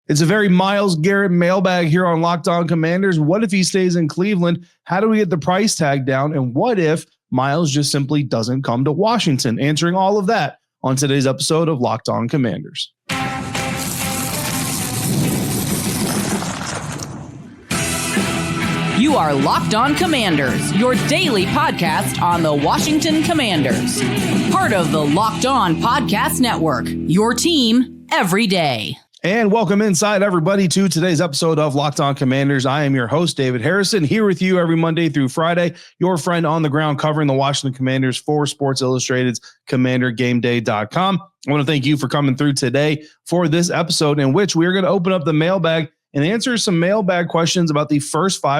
It's a very Myles Garrett mailbag here on Locked On Commanders. What if he stays in Cleveland? How do we get the price tag down? And what if Myles just simply doesn't come to Washington? Answering all of that on today's episode of Locked On Commanders. You are Locked On Commanders, your daily podcast on the Washington Commanders. Part of the Locked On Podcast Network, your team every day. And welcome inside, everybody, to today's episode of Locked On Commanders. I am your host, David Harrison, here with you every Monday through Friday, your friend on the ground covering the Washington Commanders for Sports Illustrated's CommanderGameDay.com. I want to thank you for coming through today for this episode in which we are going to open up the mailbag and answer some mailbag questions about the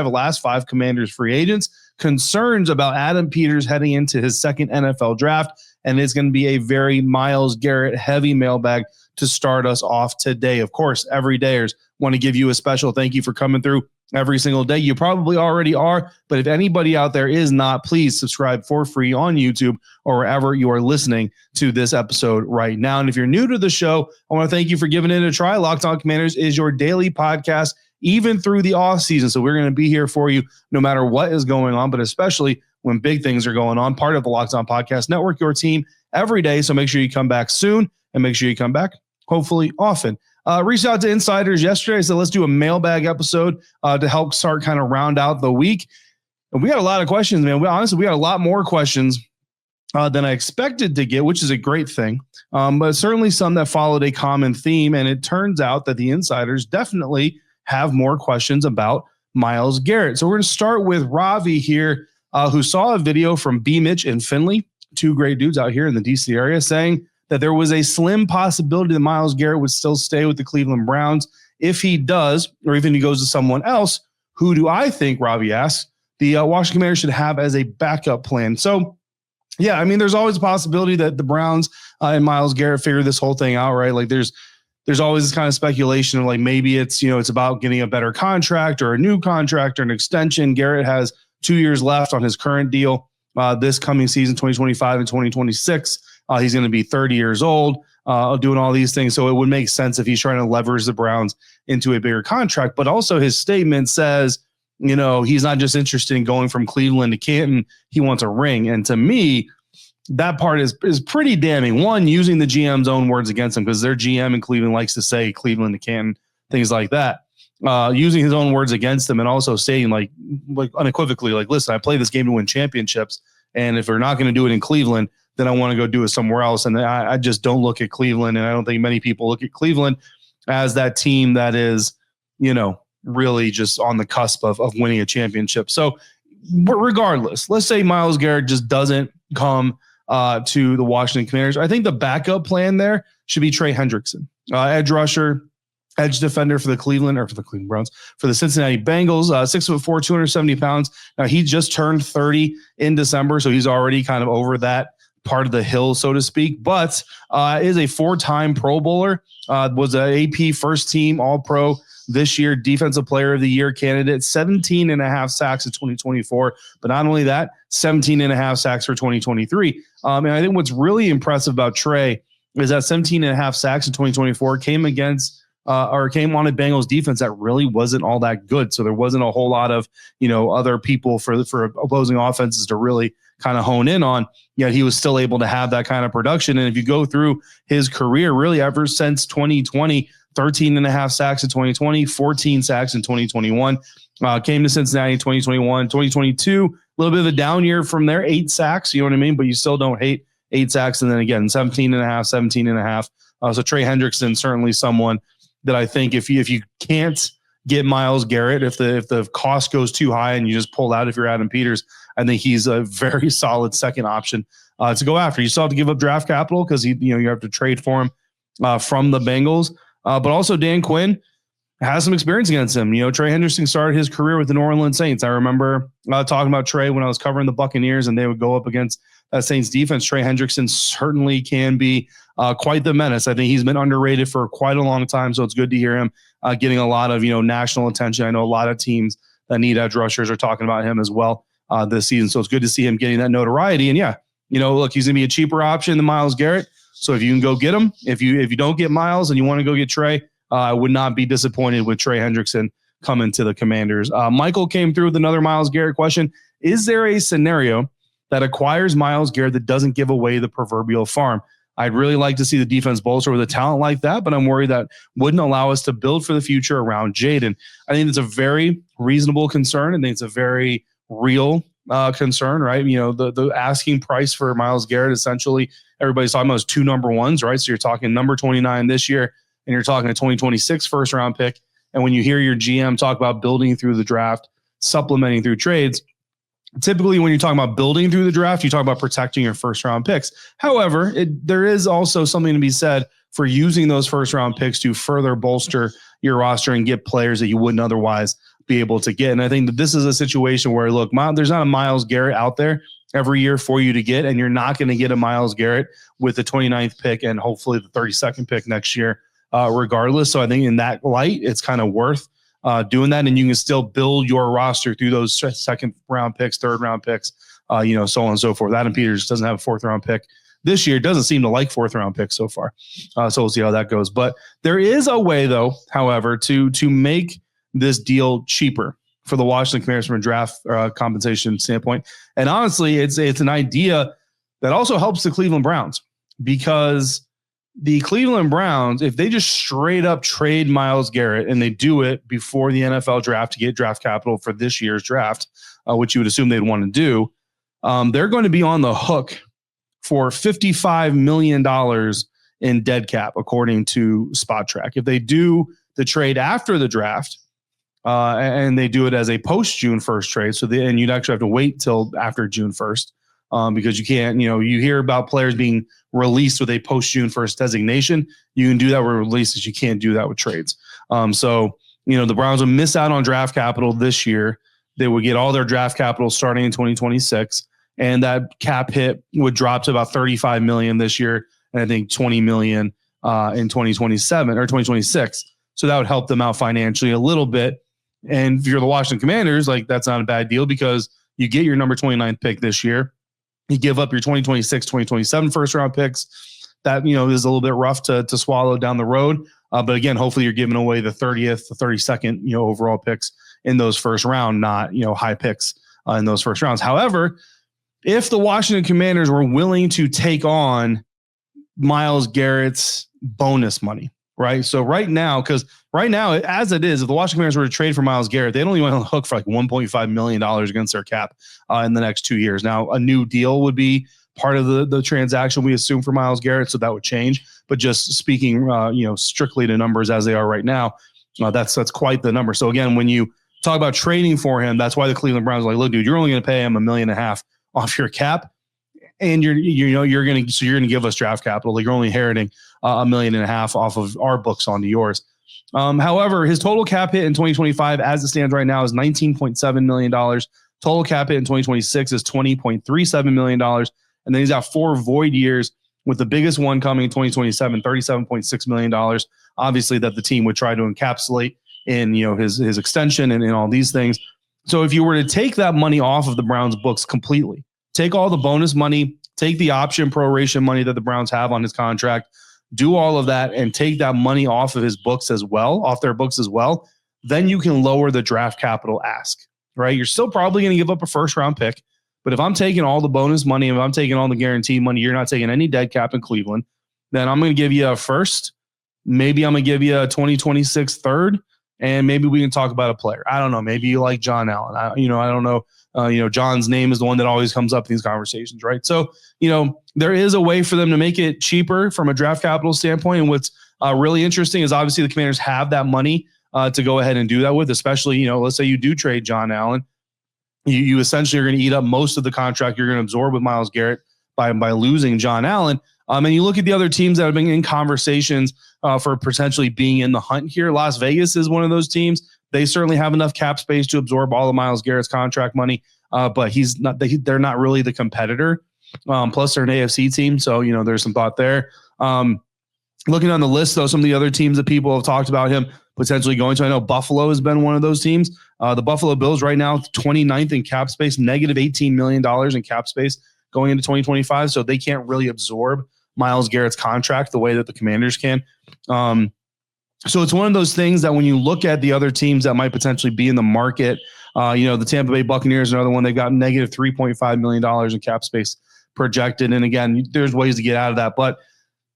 last five Commanders free agents, concerns about Adam Peters heading into his second NFL draft, and it's going to be a very Myles Garrett heavy mailbag to start us off today. Of course, every dayers want to give you a special thank you for coming through every single day. You probably already are, but if anybody out there is not, please subscribe for free on YouTube or wherever you are listening to this episode right now. And if you're new to the show, I want to thank you for giving it a try. Locked On Commanders is your daily podcast, even through the off season. So we're going to be here for you no matter what is going on, but especially when big things are going on. Part of the Locked On Podcast Network, your team every day. So make sure you come back soon and make sure you come back hopefully often. Reached out to insiders yesterday. So let's do a mailbag episode to help start kind of round out the week. And we got a lot of questions, man. We got a lot more questions than I expected to get, which is a great thing. But certainly some that followed a common theme. And it turns out that the insiders definitely have more questions about Myles Garrett. So we're going to start with Ravi here, who saw a video from B. Mitch and Finley, two great dudes out here in the DC area, saying that there was a slim possibility that Myles Garrett would still stay with the Cleveland Browns. If he does, or even he goes to someone else, who do I think, Ravi asks, the Washington Commanders should have as a backup plan? So, yeah, I mean, there's always a possibility that the Browns and Myles Garrett figure this whole thing out, right? Like there's always this kind of speculation of like maybe it's about getting a better contract or a new contract or an extension. Garrett has 2 years left on his current deal this coming season, 2025 and 2026. He's going to be 30 years old, doing all these things. So it would make sense if he's trying to leverage the Browns into a bigger contract. But also his statement says, he's not just interested in going from Cleveland to Canton. He wants a ring. And to me, that part is pretty damning. One, using the GM's own words against him, because their GM in Cleveland likes to say Cleveland to Canton, things like that. Using his own words against him and also saying like unequivocally, like, listen, I play this game to win championships. And if we're not going to do it in Cleveland, then I want to go do it somewhere else. And I just don't look at Cleveland, and I don't think many people look at Cleveland as that team that is, really just on the cusp of winning a championship. So regardless, let's say Myles Garrett just doesn't come to the Washington Commanders. I think the backup plan there should be Trey Hendrickson, edge rusher, edge defender for the Cleveland Browns, for the Cincinnati Bengals, 6'4", 270 pounds. Now he just turned 30 in December, so he's already kind of over that part of the hill, so to speak, but is a four-time Pro Bowler, was an AP first team All-Pro this year, Defensive Player of the Year candidate, 17 and a half sacks in 2024. But not only that, 17 and a half sacks for 2023. And I think what's really impressive about Trey is that 17 and a half sacks in 2024 came on a Bengals defense that really wasn't all that good. So there wasn't a whole lot of, other people for opposing offenses to really kind of hone in on, yet he was still able to have that kind of production. And if you go through his career, really ever since 2020, 13 and a half sacks in 2020, 14 sacks in 2021, came to Cincinnati in 2021, 2022, a little bit of a down year from there, 8 sacks, you know what I mean? But you still don't hate 8 sacks. And then again, 17 and a half. So Trey Hendrickson, certainly someone that I think if you can't get Myles Garrett, if the cost goes too high and you just pull out if you're Adam Peters, I think he's a very solid second option to go after. You still have to give up draft capital because you have to trade for him from the Bengals. But also Dan Quinn has some experience against him. Trey Hendrickson started his career with the New Orleans Saints. I remember talking about Trey when I was covering the Buccaneers and they would go up against that Saints defense. Trey Hendrickson certainly can be quite the menace. I think he's been underrated for quite a long time. So it's good to hear him getting a lot of, national attention. I know a lot of teams that need edge rushers are talking about him as well this season. So it's good to see him getting that notoriety. And yeah, look, he's going to be a cheaper option than Myles Garrett. So if you can go get him, if you don't get Myles and you want to go get Trey, I would not be disappointed with Trey Hendrickson coming to the Commanders. Michael came through with another Myles Garrett question. Is there a scenario that acquires Myles Garrett that doesn't give away the proverbial farm? I'd really like to see the defense bolster with a talent like that, but I'm worried that wouldn't allow us to build for the future around Jaden. I think it's a very reasonable concern. I think it's a very real concern, right? The asking price for Myles Garrett, essentially, everybody's talking about is 2 number ones, right? So you're talking number 29 this year, and you're talking a 2026 first round pick. And when you hear your GM talk about building through the draft, supplementing through trades, typically when you're talking about building through the draft, you talk about protecting your first round picks. However, there is also something to be said for using those first round picks to further bolster your roster and get players that you wouldn't otherwise be able to get. And I think that this is a situation where, look, there's not a Myles Garrett out there every year for you to get, and you're not going to get a Myles Garrett with the 29th pick and hopefully the 32nd pick next year, regardless. So I think in that light, it's kind of worth doing that, and you can still build your roster through those second round picks, third round picks, so on and so forth. Adam Peters doesn't have a fourth round pick this year. Doesn't seem to like fourth round picks so far. So we'll see how that goes. But there is a way, though, however, to make this deal cheaper for the Washington Commanders from a draft compensation standpoint. And honestly, it's an idea that also helps the Cleveland Browns, because the Cleveland Browns, if they just straight up trade Myles Garrett, and they do it before the NFL draft to get draft capital for this year's draft, which you would assume they'd want to do, they're going to be on the hook for $55 million in dead cap, according to Spot Track. If they do the trade after the draft, and they do it as a post-June 1st trade, and you'd actually have to wait till after June 1st, because you can't, you hear about players being released with a post-June 1st designation. You can do that with releases. You can't do that with trades. So the Browns would miss out on draft capital this year. They would get all their draft capital starting in 2026, and that cap hit would drop to about $35 million this year, and I think $20 million in 2027 or 2026. So that would help them out financially a little bit. And if you're the Washington Commanders, that's not a bad deal, because you get your number 29th pick this year. You give up your 2026, 2027 first round picks. That, is a little bit rough to swallow down the road. But again, hopefully you're giving away the 30th, the 32nd, overall picks in those first round, not, high picks in those first rounds. However, if the Washington Commanders were willing to take on Myles Garrett's bonus money, right? So right now, as it is, if the Washington Commanders were to trade for Myles Garrett, they'd only went on the hook for $1.5 million against their cap in the next 2 years. Now, a new deal would be part of the transaction, we assume, for Myles Garrett, so that would change. But just speaking, strictly to numbers as they are right now, that's quite the number. So again, when you talk about trading for him, that's why the Cleveland Browns are like, look, dude, you're only going to pay him $1.5 million off your cap, and you're going to give us draft capital. You're only inheriting $1.5 million off of our books onto yours. However, his total cap hit in 2025, as it stands right now, is $19.7 million. Total cap hit in 2026 is $20.37 million. And then he's got 4 void years, with the biggest one coming in 2027, $37.6 million. Obviously, that the team would try to encapsulate in his extension and all these things. So if you were to take that money off of the Browns' books completely, take all the bonus money, take the option proration money that the Browns have on his contract, do all of that, and take that money off of his books as well, off their books as well, then you can lower the draft capital ask, right? You're still probably going to give up a first round pick, but if I'm taking all the bonus money, if I'm taking all the guaranteed money, you're not taking any dead cap in Cleveland, then I'm going to give you a first. Maybe I'm going to give you a 2026 third, and maybe we can talk about a player. I don't know. Maybe you like John Allen. I don't know. John's name is the one that always comes up in these conversations, right? So, there is a way for them to make it cheaper from a draft capital standpoint. And what's really interesting is obviously the Commanders have that money to go ahead and do that with, especially, let's say you do trade John Allen. You essentially are going to eat up most of the contract you're going to absorb with Myles Garrett by losing John Allen. And you look at the other teams that have been in conversations for potentially being in the hunt here. Las Vegas is one of those teams. They certainly have enough cap space to absorb all of Myles Garrett's contract money, but they're not really the competitor. Plus, they're an AFC team, so there's some thought there. Looking on the list, though, some of the other teams that people have talked about him potentially going to, I know Buffalo has been one of those teams. The Buffalo Bills right now, 29th in cap space, negative $18 million in cap space going into 2025, so they can't really absorb Myles Garrett's contract the way that the Commanders can. So it's one of those things that when you look at the other teams that might potentially be in the market, the Tampa Bay Buccaneers, another one, they've got negative $3.5 million in cap space projected. And again, there's ways to get out of that, but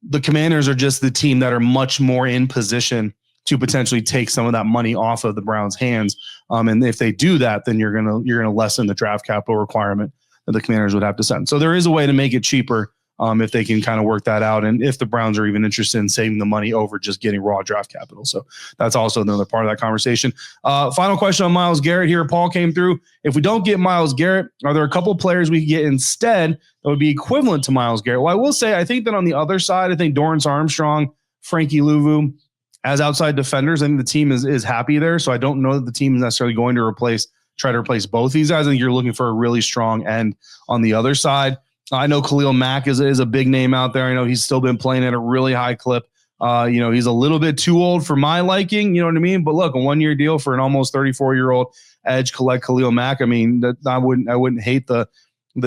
the Commanders are just the team that are much more in position to potentially take some of that money off of the Browns' hands. And if they do that, then you're gonna lessen the draft capital requirement that the Commanders would have to send. So there is a way to make it cheaper if they can kind of work that out, and if the Browns are even interested in saving the money over just getting raw draft capital. So that's also another part of that conversation. Final question on Myles Garrett here. Paul came through. If we don't get Myles Garrett, are there a couple players we can get instead that would be equivalent to Myles Garrett? Well, I will say, I think that on the other side, I think Dorrance Armstrong, Frankie Louvu, as outside defenders, I think the team is happy there. So I don't know that the team is necessarily going to try to replace both these guys. I think you're looking for a really strong end on the other side. I know Khalil Mack is a big name out there. I know he's still been playing at a really high clip. He's a little bit too old for my liking, you know what I mean? But look, a 1-year deal for an almost 34-year-old edge collect Khalil Mack. I mean, I wouldn't hate the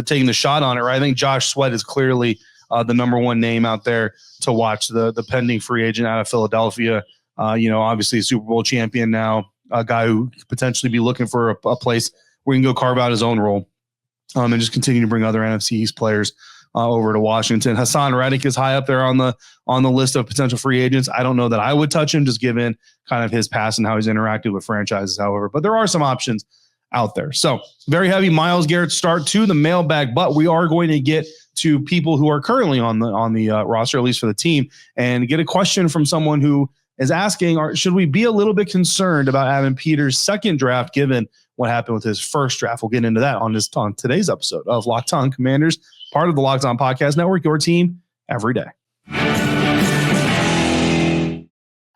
taking the shot on it, right? I think Josh Sweat is clearly the number one name out there to watch, the pending free agent out of Philadelphia. Obviously a Super Bowl champion now, a guy who could potentially be looking for a place where he can go carve out his own role. And just continue to bring other NFC East players over to Washington. Hassan Reddick is high up there on the list of potential free agents. I don't know that I would touch him, just given kind of his past and how he's interacted with franchises, however. But there are some options out there. So very heavy Myles Garrett start to the mailbag, but we are going to get to people who are currently on the roster, at least for the team, and get a question from someone who is asking, should we be a little bit concerned about Adam Peters' second draft given what happened with his first draft? We'll get into that on today's episode of Locked On Commanders, part of the Locked On Podcast Network, your team every day.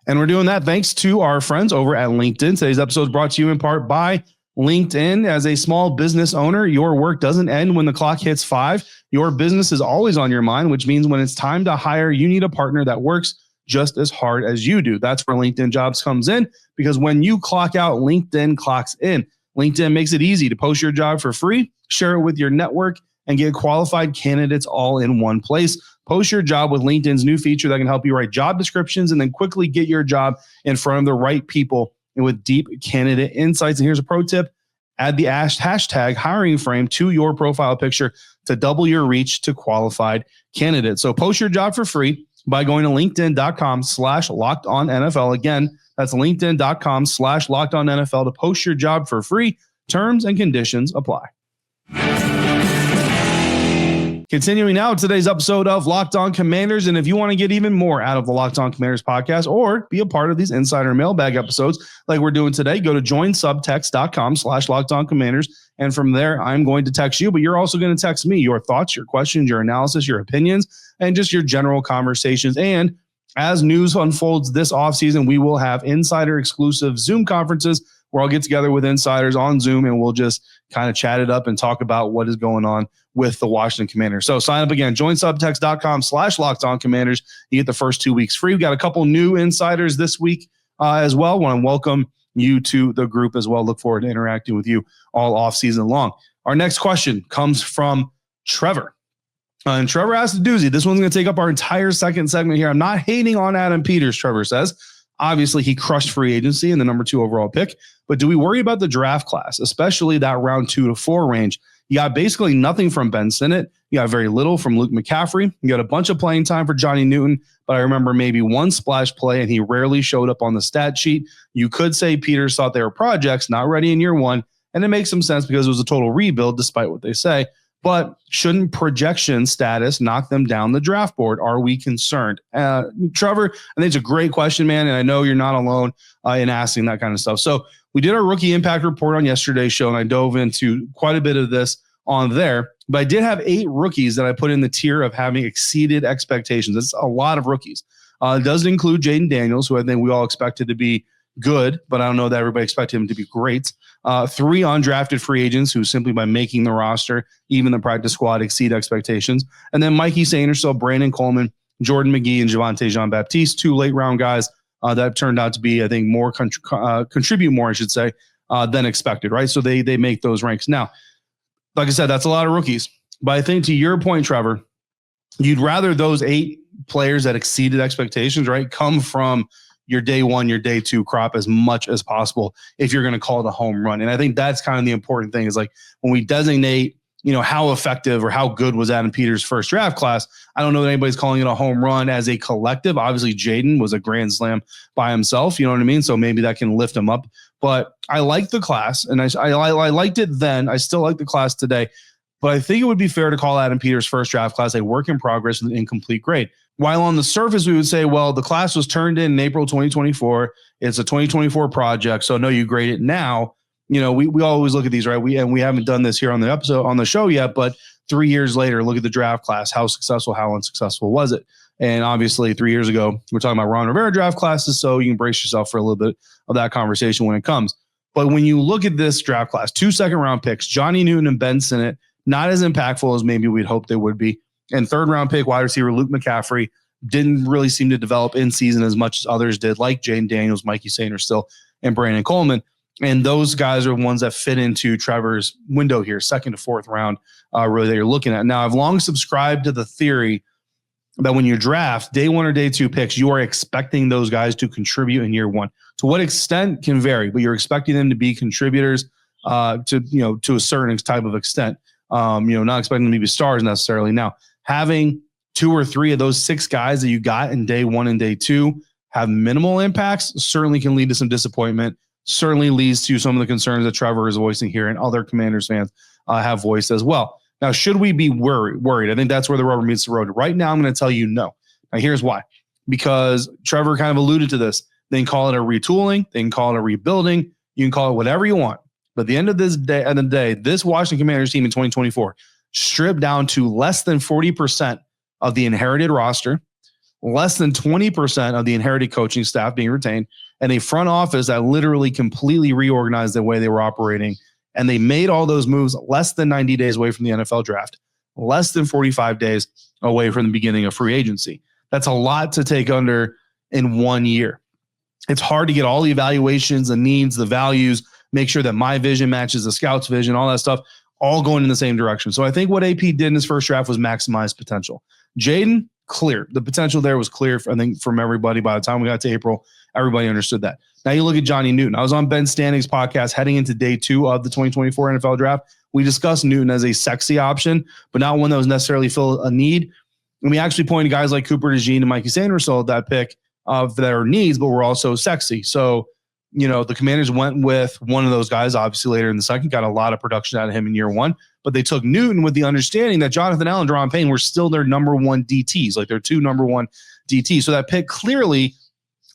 And we're doing that thanks to our friends over at LinkedIn. Today's episode is brought to you in part by LinkedIn. As a small business owner, your work doesn't end when the clock hits 5. Your business is always on your mind, which means when it's time to hire, you need a partner that works just as hard as you do. That's where LinkedIn Jobs comes in, because when you clock out, LinkedIn clocks in. LinkedIn makes it easy to post your job for free, share it with your network, and get qualified candidates all in one place. Post your job with LinkedIn's new feature that can help you write job descriptions and then quickly get your job in front of the right people and with deep candidate insights. And here's a pro tip: add the hashtag hiring frame to your profile picture to double your reach to qualified candidates. So post your job for free by going to linkedin.com/lockedonnfl. Again, that's linkedin.com/lockedonnfl to post your job for free. Terms and conditions apply. Continuing now, today's episode of Locked On Commanders. And if you want to get even more out of the Locked On Commanders podcast or be a part of these insider mailbag episodes like we're doing today, go to joinsubtext.com/lockedoncommanders. And from there, I'm going to text you, but you're also going to text me your thoughts, your questions, your analysis, your opinions, and just your general conversations. And as news unfolds this offseason, we will have insider exclusive Zoom conferences where I'll get together with insiders on Zoom and we'll just kind of chat it up and talk about what is going on with the Washington Commanders. So sign up again, joinsubtext.com/lockedoncommanders. You get the first 2 weeks free. We've got a couple new insiders this week as well. Want to welcome you to the group as well. Look forward to interacting with you all off season long. Our next question comes from Trevor. And Trevor asked a doozy. This one's going to take up our entire second segment here. I'm not hating on Adam Peters, Trevor says. Obviously, he crushed free agency in the number 2 overall pick. But do we worry about the draft class, especially that round 2 to 4 range? You got basically nothing from Ben Sinnott. You got very little from Luke McCaffrey. You got a bunch of playing time for Johnny Newton, but I remember maybe one splash play, and he rarely showed up on the stat sheet. You could say Peters thought they were projects, not ready in year 1, and it makes some sense because it was a total rebuild, despite what they say. But shouldn't projection status knock them down the draft board? Are we concerned? Trevor, I think it's a great question, man, and I know you're not alone in asking that kind of stuff. So we did our rookie impact report on yesterday's show, and I dove into quite a bit of this on there. But I did have 8 rookies that I put in the tier of having exceeded expectations. It's a lot of rookies. It doesn't include Jaden Daniels, who I think we all expected to be good, but I don't know that everybody expected him to be great. 3 undrafted free agents who simply by making the roster, even the practice squad, exceed expectations. And then Mikey Sainristil, Brandon Coleman, Jordan McGee, and Javonte Jean-Baptiste, 2 late round guys that turned out to be, I think, more contribute more, I should say, than expected, right? So they make those ranks. Now, like I said, that's a lot of rookies. But I think to your point, Trevor, you'd rather those 8 players that exceeded expectations, right, come from your day one, your day two crop as much as possible if you're going to call it a home run. And I think that's kind of the important thing is like when we designate, how effective or how good was Adam Peters' first draft class. I don't know that anybody's calling it a home run as a collective. Obviously, Jaden was a grand slam by himself. You know what I mean? So maybe that can lift him up. But I like the class, and I liked it then. I still like the class today. But I think it would be fair to call Adam Peters' first draft class a work in progress with an incomplete grade. While on the surface, we would say, well, the class was turned in April 2024. It's a 2024 project. So no, you grade it now. We always look at these, right? We haven't done this here on the show yet, but 3 years later, look at the draft class. How successful, how unsuccessful was it? And obviously 3 years ago, we're talking about Ron Rivera draft classes. So you can brace yourself for a little bit of that conversation when it comes. But when you look at this draft class, 2 second-round picks, Johnny Newton and Ben Sinnott, not as impactful as maybe we'd hoped they would be. And third-round pick, wide receiver Luke McCaffrey, didn't really seem to develop in season as much as others did, like Jaden Daniels, Mikey Sainristil, and Brandon Coleman. And those guys are ones that fit into Trevor's window here, second to fourth round, really that you're looking at. Now, I've long subscribed to the theory that when you draft day one or day two picks, you are expecting those guys to contribute in year one. To what extent can vary, but you're expecting them to be contributors to a certain type of extent. Not expecting them to be stars necessarily. Now, having 2 or 3 of those 6 guys that you got in day one and day two have minimal impacts certainly can lead to some disappointment. Certainly leads to some of the concerns that Trevor is voicing here and other Commanders fans have voiced as well. Now, should we be worried? I think that's where the rubber meets the road. Right now, I'm going to tell you no. Now, here's why. Because Trevor kind of alluded to this. They can call it a retooling. They can call it a rebuilding. You can call it whatever you want. But at the end of the day, this Washington Commanders team in 2024 stripped down to less than 40% of the inherited roster, less than 20% of the inherited coaching staff being retained, and a front office that literally completely reorganized the way they were operating. And they made all those moves less than 90 days away from the NFL draft, less than 45 days away from the beginning of free agency. That's a lot to take under in 1 year. It's hard to get all the evaluations, the needs, the values, make sure that my vision matches the scout's vision, all that stuff, all going in the same direction. So I think what AP did in his first draft was maximize potential. Jaden, clear. The potential there was clear, I think, from everybody. By the time we got to April, everybody understood that. Now you look at Johnny Newton. I was on Ben Stanning's podcast heading into day 2 of the 2024 NFL draft. We discussed Newton as a sexy option, but not one that was necessarily fill a need. And we actually pointed guys like Cooper DeJean and Mikey Sainristil at that pick of their needs, but were also sexy. So, the Commanders went with one of those guys, obviously later in the second, got a lot of production out of him in year one, but they took Newton with the understanding that Jonathan Allen and Deron Payne were still their number one DTs, like their 2 number one DTs. So that pick clearly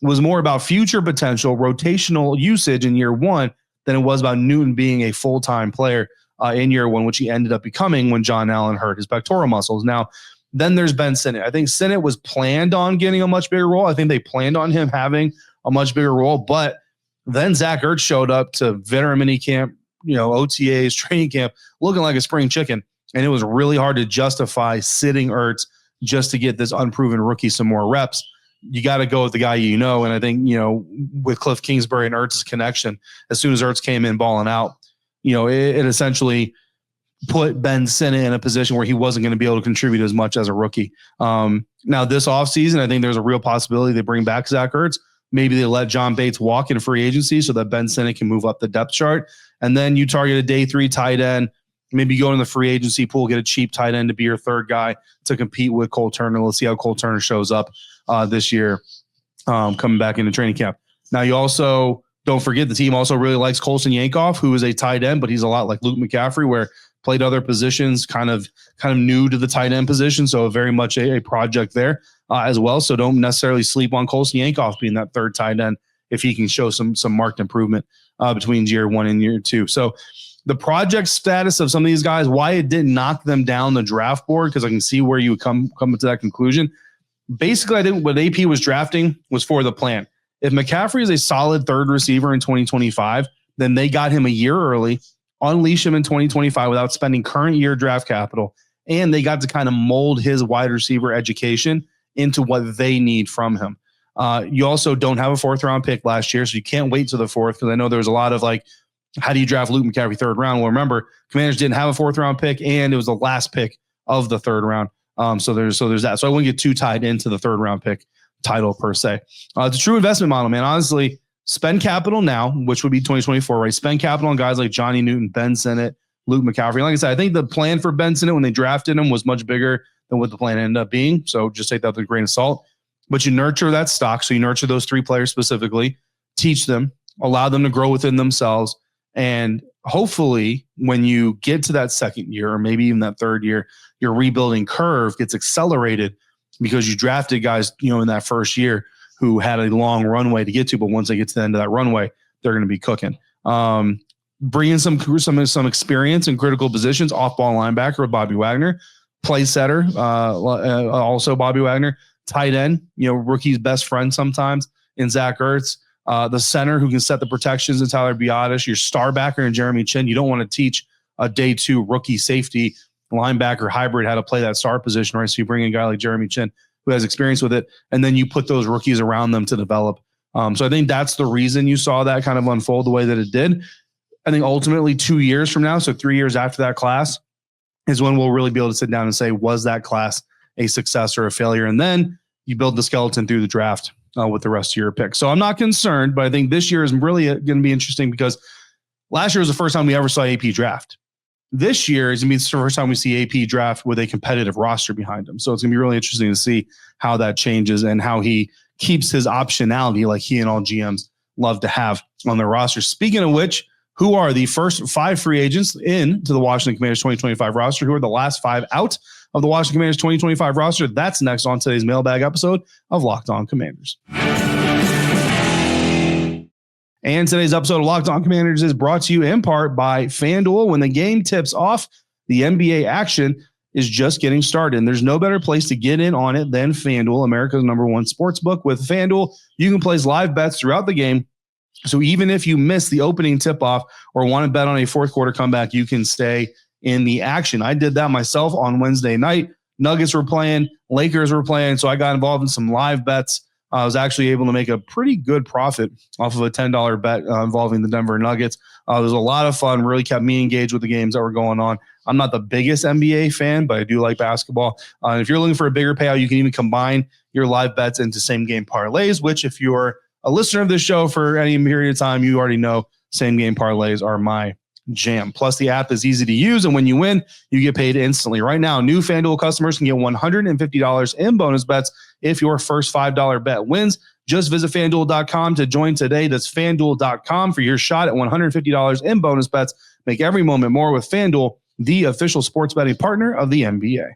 was more about future potential, rotational usage in year one than it was about Newton being a full-time player in year one, which he ended up becoming when John Allen hurt his pectoral muscles. Now, then there's Ben Sinnott. I think Sinnott was planned on getting a much bigger role. I think they planned on him having a much bigger role, but then Zach Ertz showed up to veteran mini camp, OTAs, training camp, looking like a spring chicken. And it was really hard to justify sitting Ertz just to get this unproven rookie some more reps. You got to go with the guy And I think, with Cliff Kingsbury and Ertz's connection, as soon as Ertz came in balling out, it essentially put Ben Sinnott in a position where he wasn't going to be able to contribute as much as a rookie. Now, this offseason, I think there's a real possibility they bring back Zach Ertz. Maybe they let John Bates walk in free agency so that Ben Sinnott can move up the depth chart. And then you target a day 3 tight end. Maybe go in the free agency pool, get a cheap tight end to be your third guy to compete with Cole Turner. Let's see how Cole Turner shows up this year coming back into training camp. Now, you also don't forget the team also really likes Colson Yankoff, who is a tight end, but he's a lot like Luke McCaffrey, where played other positions, kind of new to the tight end position. So very much a project there as well. So don't necessarily sleep on Colson Yankoff being that third tight end if he can show some marked improvement between year 1 and year 2. So the project status of some of these guys, why it didn't knock them down the draft board, because I can see where you would come to that conclusion. Basically, I think what AP was drafting was for the plan. If McCaffrey is a solid third receiver in 2025, then they got him a year early, unleash him in 2025 without spending current year draft capital, and they got to kind of mold his wide receiver education into what they need from him. You also don't have a 4th round pick last year, so you can't wait to the 4th, because I know there was a lot of how do you draft Luke McCaffrey 3rd round? Well, remember, Commanders didn't have a 4th round pick, and it was the last pick of the 3rd round. So there's that. So I wouldn't get too tied into the 3rd round pick title per se. It's a true investment model, man. Honestly, spend capital now, which would be 2024, right? Spend capital on guys like Johnny Newton, Ben Sinnott, Luke McCaffrey. Like I said, I think the plan for Ben Sinnott when they drafted him was much bigger than what the plan ended up being. So just take that with a grain of salt. But you nurture that stock. So you nurture those 3 players specifically, teach them, allow them to grow within themselves. And hopefully when you get to that second year or maybe even that third year, your rebuilding curve gets accelerated because you drafted guys, in that first year who had a long runway to get to. But once they get to the end of that runway, they're going to be cooking. Bring in some experience in critical positions, off-ball linebacker with Bobby Wagner, play setter, also Bobby Wagner, tight end, rookie's best friend sometimes in Zach Ertz, the center who can set the protections in Tyler Biadasz, your star backer in Jeremy Chin. You don't want to teach a day 2 rookie safety linebacker hybrid how to play that star position, right? So you bring in a guy like Jeremy Chin who has experience with it, and then you put those rookies around them to develop. So I think that's the reason you saw that kind of unfold the way that it did. I think ultimately 2 years from now, so 3 years after that class, is when we'll really be able to sit down and say, was that class a success or a failure? And then you build the skeleton through the draft with the rest of your picks. So I'm not concerned, but I think this year is really going to be interesting because last year was the first time we ever saw AP draft. This year is going to be the first time we see AP draft with a competitive roster behind him. So it's going to be really interesting to see how that changes and how he keeps his optionality like he and all GMs love to have on their roster. Speaking of which, who are the first 5 free agents into the Washington Commanders 2025 roster? Who are the last 5 out of the Washington Commanders 2025 roster? That's next on today's Mailbag episode of Locked On Commanders. And today's episode of Locked On Commanders is brought to you in part by FanDuel. When the game tips off, the NBA action is just getting started. And there's no better place to get in on it than FanDuel, America's #1 sportsbook. With FanDuel, you can place live bets throughout the game. So even if you miss the opening tip-off or want to bet on a fourth quarter comeback, you can stay in the action. I did that myself on Wednesday night. Nuggets were playing, Lakers were playing, so I got involved in some live bets. I was actually able to make a pretty good profit off of a $10 bet involving the Denver Nuggets. It was a lot of fun, really kept me engaged with the games that were going on. I'm not the biggest NBA fan, but I do like basketball. If you're looking for a bigger payout, you can even combine your live bets into same-game parlays, which if you're a listener of this show for any period of time, you already know same-game parlays are my jam. Plus, the app is easy to use, and when you win, you get paid instantly. Right now, new FanDuel customers can get $150 in bonus bets if your first $5 bet wins. Just visit FanDuel.com to join today. That's FanDuel.com for your shot at $150 in bonus bets. Make every moment more with FanDuel, the official sports betting partner of the NBA.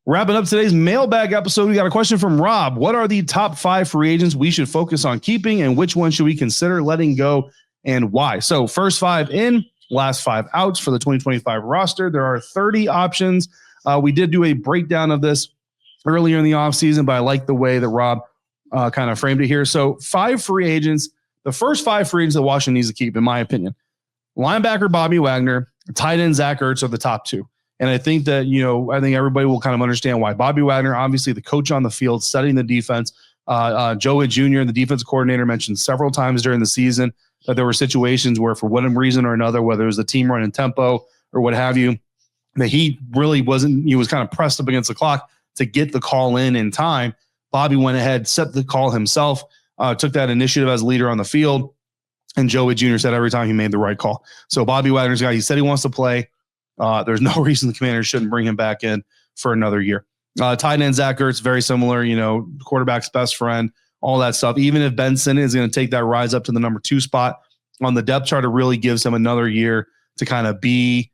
Wrapping up today's Mailbag episode, we got a question from Rob. What are the top 5 free agents we should focus on keeping, and which one should we consider letting go, and why? So first 5 in, last 5 outs for the 2025 roster. There are 30 options. We did do a breakdown of this earlier in the offseason, but I like the way that Rob kind of framed it here. So 5 free agents. The first 5 free agents that Washington needs to keep, in my opinion. Linebacker Bobby Wagner, tight end Zach Ertz are the top 2. And I think that, I think everybody will kind of understand why. Bobby Wagner, obviously the coach on the field, setting the defense. Joey Jr., the defensive coordinator, mentioned several times during the season that there were situations where for whatever reason or another, whether it was the team running tempo or what have you, that he really wasn't, he was kind of pressed up against the clock to get the call in time. Bobby went ahead, set the call himself, took that initiative as leader on the field. And Joey Jr. said every time he made the right call. So Bobby Wagner's a guy, he said he wants to play. There's no reason the Commanders shouldn't bring him back in for another year. Tight end Zach Ertz, very similar, quarterback's best friend, all that stuff. Even if Ben Sinnott is going to take that rise up to the number 2 spot on the depth chart, it really gives him another year to kind of be,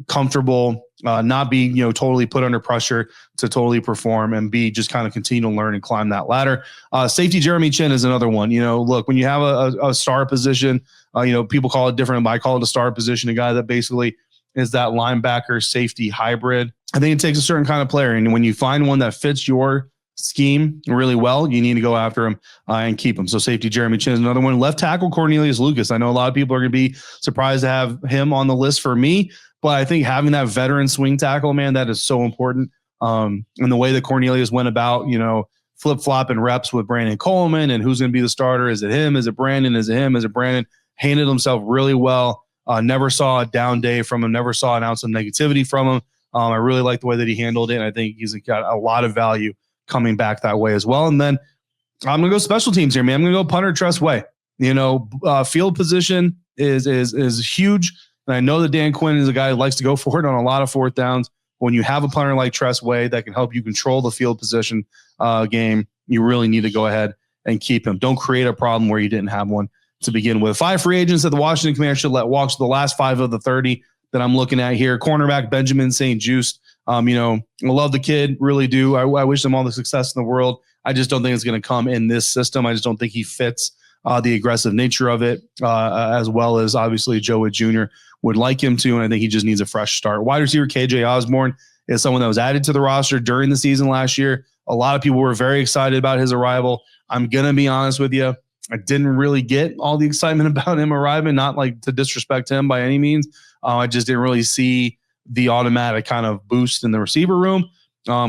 comfortable, not be, totally put under pressure to totally perform and be just kind of continue to learn and climb that ladder. Safety Jeremy Chin is another one. Look, when you have a star position, people call it different, but I call it a star position, a guy that basically is that linebacker safety hybrid. I think it takes a certain kind of player. And when you find one that fits your scheme really well, you need to go after him and keep him. So safety Jeremy Chin is another one. Left tackle Cornelius Lucas. I know a lot of people are going to be surprised to have him on the list for me, but I think having that veteran swing tackle, man, that is so important. And the way that Cornelius went about, flip-flopping reps with Brandon Coleman and who's going to be the starter. Is it him? Is it Brandon? Is it him? Is it Brandon? Handled himself really well. Never saw a down day from him. Never saw an ounce of negativity from him. I really like the way that he handled it. And I think he's got a lot of value coming back that way as well. And then I'm going to go special teams here, man. I'm going to go punter Tress Way. Field position is huge. And I know that Dan Quinn is a guy who likes to go for it on a lot of fourth downs. When you have a punter like Tress Way that can help you control the field position game, you really need to go ahead and keep him. Don't create a problem where you didn't have one to begin with. 5 free agents that the Washington Commanders should let walk. So the last 5 of the 30 that I'm looking at here. Cornerback Benjamin St. Juste. I love the kid, really do. I wish him all the success in the world. I just don't think it's going to come in this system. I just don't think he fits the aggressive nature of it, as well as obviously Joe Witt Jr. would like him to, and I think he just needs a fresh start. Wide receiver KJ Osborne is someone that was added to the roster during the season last year. A lot of people were very excited about his arrival. I'm going to be honest with you. I didn't really get all the excitement about him arriving, not like to disrespect him by any means. I just didn't really see the automatic kind of boost in the receiver room.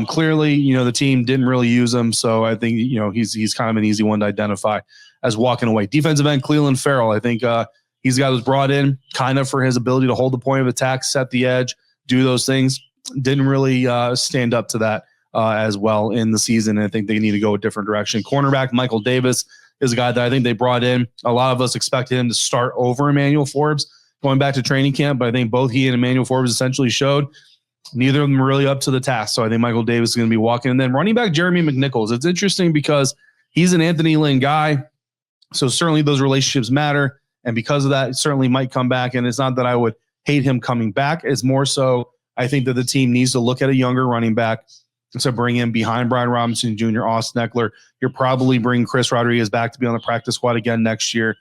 Clearly, the team didn't really use him. So I think, he's kind of an easy one to identify as walking away. Defensive end, Cleveland Farrell. I think he's a guy who was brought in kind of for his ability to hold the point of attack, set the edge, do those things. Didn't really stand up to that as well in the season. And I think they need to go a different direction. Cornerback Michael Davis is a guy that I think they brought in. A lot of us expected him to start over Emmanuel Forbes going back to training camp, but I think both he and Emmanuel Forbes essentially showed neither of them are really up to the task. So I think Michael Davis is going to be walking. And then running back Jeremy McNichols. It's interesting because he's an Anthony Lynn guy. So certainly those relationships matter. And because of that, it certainly might come back. And it's not that I would hate him coming back. It's more so I think that the team needs to look at a younger running back to bring in behind Brian Robinson Jr., Austin Eckler. You're probably bringing Chris Rodriguez back to be on the practice squad again next year.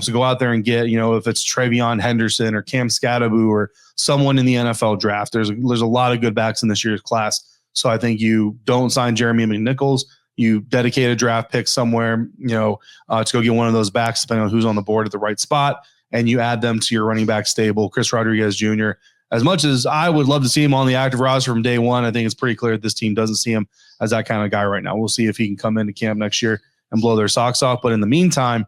So go out there and get, if it's Travion Henderson or Cam Scadaboo or someone in the NFL draft. There's a lot of good backs in this year's class. So I think you don't sign Jeremy McNichols. You dedicate a draft pick somewhere, to go get one of those backs, depending on who's on the board at the right spot, and you add them to your running back stable. Chris Rodriguez Jr., as much as I would love to see him on the active roster from day one, I think it's pretty clear that this team doesn't see him as that kind of guy right now. We'll see if he can come into camp next year and blow their socks off. But in the meantime,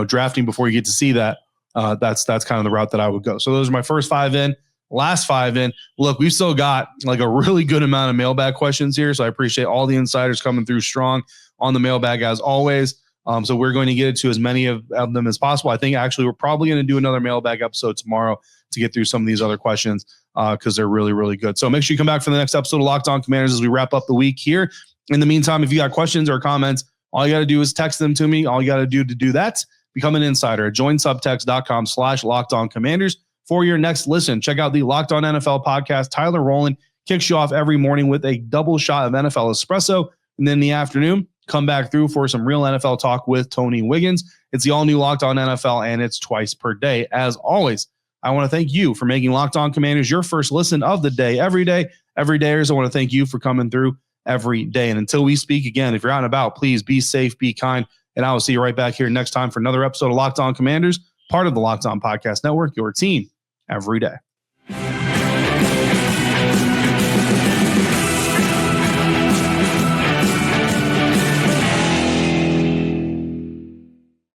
drafting before you get to see that, that's kind of the route that I would go. So those are my first 5 in. Last 5 in. Look, we've still got like a really good amount of mailbag questions here. So I appreciate all the insiders coming through strong on the mailbag as always. So we're going to get to as many of them as possible. I think actually we're probably going to do another mailbag episode tomorrow to get through some of these other questions because they're really, really good. So make sure you come back for the next episode of Locked On Commanders as we wrap up the week here. In the meantime, if you got questions or comments, all you got to do is text them to me. All you got to do that, become an insider at joinsubtext.com/LockedOnCommanders. For your next listen, check out the Locked On NFL podcast. Tyler Rowland kicks you off every morning with a double shot of NFL espresso. And then in the afternoon, come back through for some real NFL talk with Tony Wiggins. It's the all-new Locked On NFL, and it's twice per day. As always, I want to thank you for making Locked On Commanders your first listen of the day. Every day, everydayers, I want to thank you for coming through every day. And until we speak again, if you're out and about, please be safe, be kind, and I will see you right back here next time for another episode of Locked On Commanders, part of the Locked On Podcast Network, your team every day.